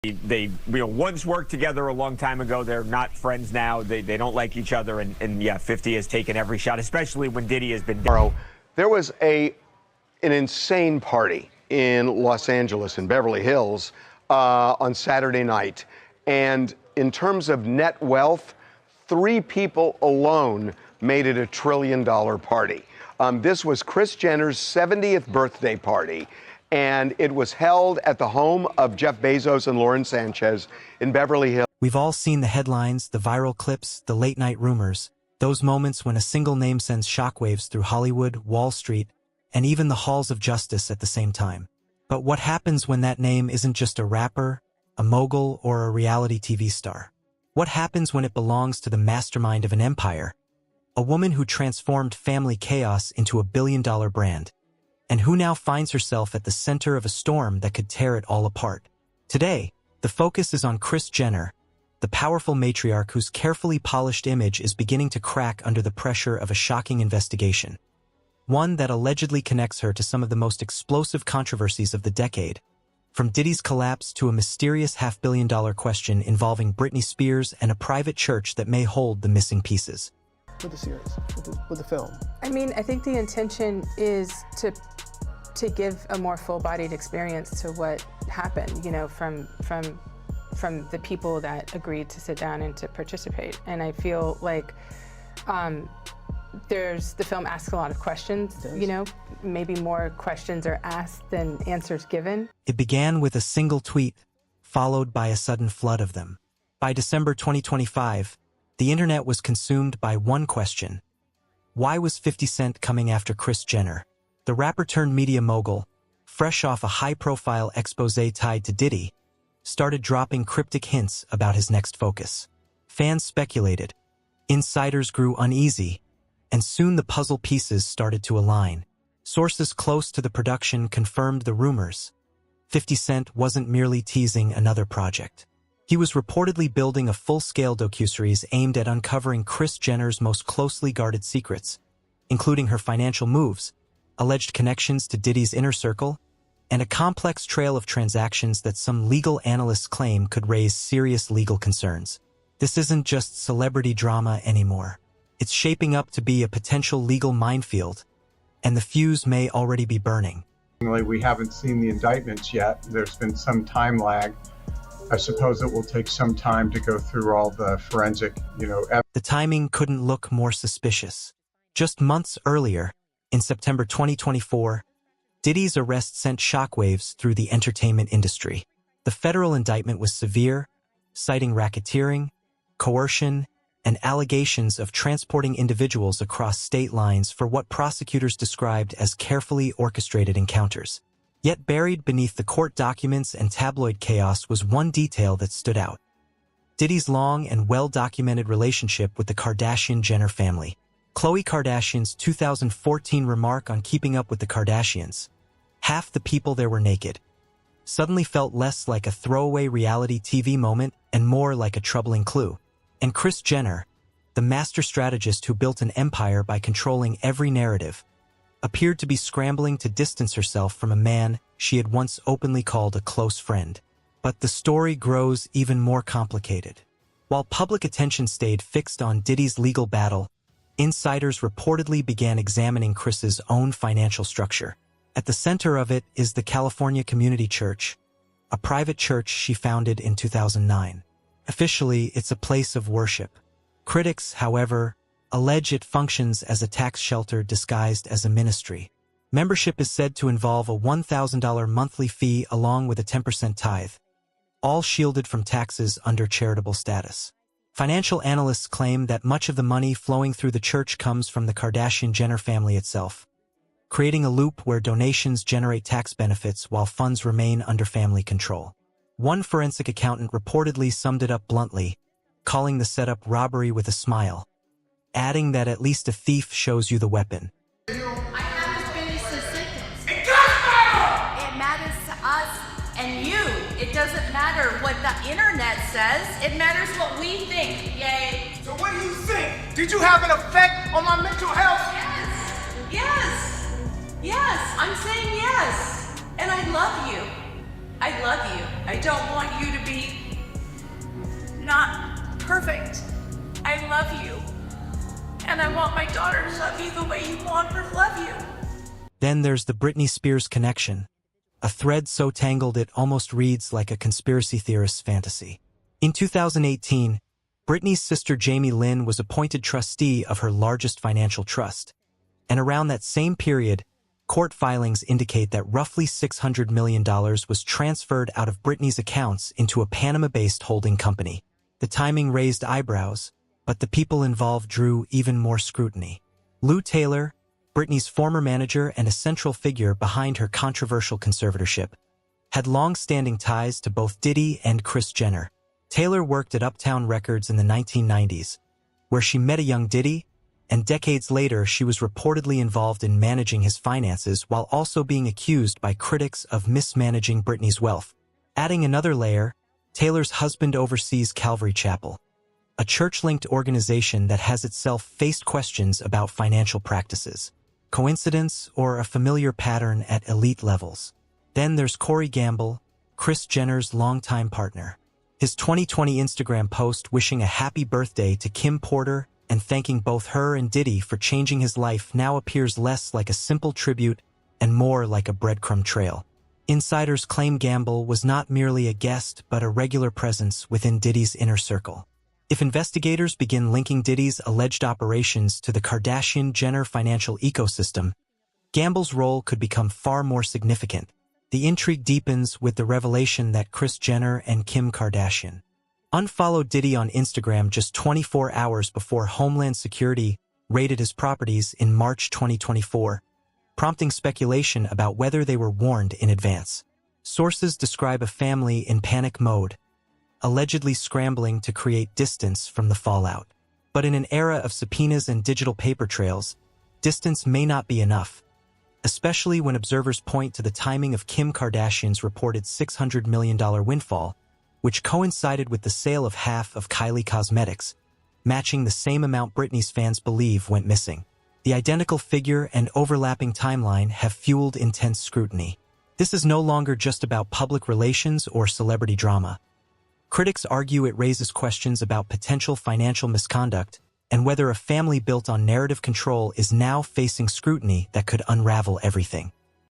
Once worked together a long time ago. They're not friends now. They don't like each other. And yeah, 50 has taken every shot, especially when Diddy has been. There was an insane party in Los Angeles, in Beverly Hills, on Saturday night. And in terms of net wealth, 3 people alone made it $1 trillion party. This was Kris Jenner's 70th birthday party, and it was held at the home of Jeff Bezos and Lauren Sanchez in Beverly Hills. We've all seen the headlines, the viral clips, the late-night rumors, those moments when a single name sends shockwaves through Hollywood, Wall Street, and even the halls of justice at the same time. But what happens when that name isn't just a rapper, a mogul, or a reality TV star? What happens when it belongs to the mastermind of an empire? A woman who transformed family chaos into a billion-dollar brand, and who now finds herself at the center of a storm that could tear it all apart. Today, the focus is on Kris Jenner, the powerful matriarch whose carefully polished image is beginning to crack under the pressure of a shocking investigation. One that allegedly connects her to some of the most explosive controversies of the decade, from Diddy's collapse to a mysterious $500 million question involving Britney Spears and a private church that may hold the missing pieces. With the series, with the film? I mean, I think the intention is to give a more full-bodied experience to what happened, you know, from the people that agreed to sit down and to participate. And I feel like the film asks a lot of questions, you know, maybe more questions are asked than answers given. It began with a single tweet, followed by a sudden flood of them. By December 2025, the internet was consumed by one question. Why was 50 Cent coming after Kris Jenner? The rapper-turned-media mogul, fresh off a high-profile exposé tied to Diddy, started dropping cryptic hints about his next focus. Fans speculated, insiders grew uneasy, and soon the puzzle pieces started to align. Sources close to the production confirmed the rumors. 50 Cent wasn't merely teasing another project. He was reportedly building a full-scale docuseries aimed at uncovering Kris Jenner's most closely guarded secrets, including her financial moves, alleged connections to Diddy's inner circle, and a complex trail of transactions that some legal analysts claim could raise serious legal concerns. This isn't just celebrity drama anymore. It's shaping up to be a potential legal minefield, and the fuse may already be burning. We haven't seen the indictments yet. There's been some time lag. I suppose it will take some time to go through all the forensic, evidence. The timing couldn't look more suspicious. Just months earlier, in September 2024, Diddy's arrest sent shockwaves through the entertainment industry. The federal indictment was severe, citing racketeering, coercion, and allegations of transporting individuals across state lines for what prosecutors described as carefully orchestrated encounters. Yet buried beneath the court documents and tabloid chaos was one detail that stood out: Diddy's long and well-documented relationship with the Kardashian Jenner family. Khloe Kardashian's 2014 remark on Keeping Up with the Kardashians, "Half the people there were naked," suddenly felt less like a throwaway reality TV moment and more like a troubling clue. And Kris Jenner, the master strategist who built an empire by controlling every narrative, appeared to be scrambling to distance herself from a man she had once openly called a close friend. But the story grows even more complicated. While public attention stayed fixed on Diddy's legal battle, insiders reportedly began examining Kris's own financial structure. At the center of it is the California Community Church, a private church she founded in 2009. Officially, it's a place of worship. Critics, however, allege it functions as a tax shelter disguised as a ministry. Membership is said to involve a $1,000 monthly fee along with a 10% tithe, all shielded from taxes under charitable status. Financial analysts claim that much of the money flowing through the church comes from the Kardashian Jenner family itself, creating a loop where donations generate tax benefits while funds remain under family control. One forensic accountant reportedly summed it up bluntly, calling the setup robbery with a smile, adding that at least a thief shows you the weapon. I have to finish the sentence. It does matter! It matters to us and you. It doesn't matter what the internet says. It matters what we think. Yay. So what do you think? Did you have an effect on my mental health? Yes. Yes. Yes. I'm saying yes. And I love you. I love you. I don't want you to be not perfect. I love you. And I want my daughter to love you the way you want her to love you. Then there's the Britney Spears connection, a thread so tangled it almost reads like a conspiracy theorist's fantasy. In 2018, Britney's sister Jamie Lynn was appointed trustee of her largest financial trust. And around that same period, court filings indicate that roughly $600 million was transferred out of Britney's accounts into a Panama-based holding company. The timing raised eyebrows, but the people involved drew even more scrutiny. Lou Taylor, Britney's former manager and a central figure behind her controversial conservatorship, had long-standing ties to both Diddy and Kris Jenner. Taylor worked at Uptown Records in the 1990s, where she met a young Diddy, and decades later she was reportedly involved in managing his finances while also being accused by critics of mismanaging Britney's wealth. Adding another layer, Taylor's husband oversees Calvary Chapel, a church-linked organization that has itself faced questions about financial practices. Coincidence or a familiar pattern at elite levels? Then there's Corey Gamble, Kris Jenner's longtime partner. His 2020 Instagram post wishing a happy birthday to Kim Porter and thanking both her and Diddy for changing his life now appears less like a simple tribute and more like a breadcrumb trail. Insiders claim Gamble was not merely a guest but a regular presence within Diddy's inner circle. If investigators begin linking Diddy's alleged operations to the Kardashian-Jenner financial ecosystem, Gamble's role could become far more significant. The intrigue deepens with the revelation that Kris Jenner and Kim Kardashian unfollowed Diddy on Instagram just 24 hours before Homeland Security raided his properties in March 2024, prompting speculation about whether they were warned in advance. Sources describe a family in panic mode, allegedly scrambling to create distance from the fallout. But in an era of subpoenas and digital paper trails, distance may not be enough, especially when observers point to the timing of Kim Kardashian's reported $600 million windfall, which coincided with the sale of half of Kylie Cosmetics, matching the same amount Britney's fans believe went missing. The identical figure and overlapping timeline have fueled intense scrutiny. This is no longer just about public relations or celebrity drama. Critics argue it raises questions about potential financial misconduct and whether a family built on narrative control is now facing scrutiny that could unravel everything.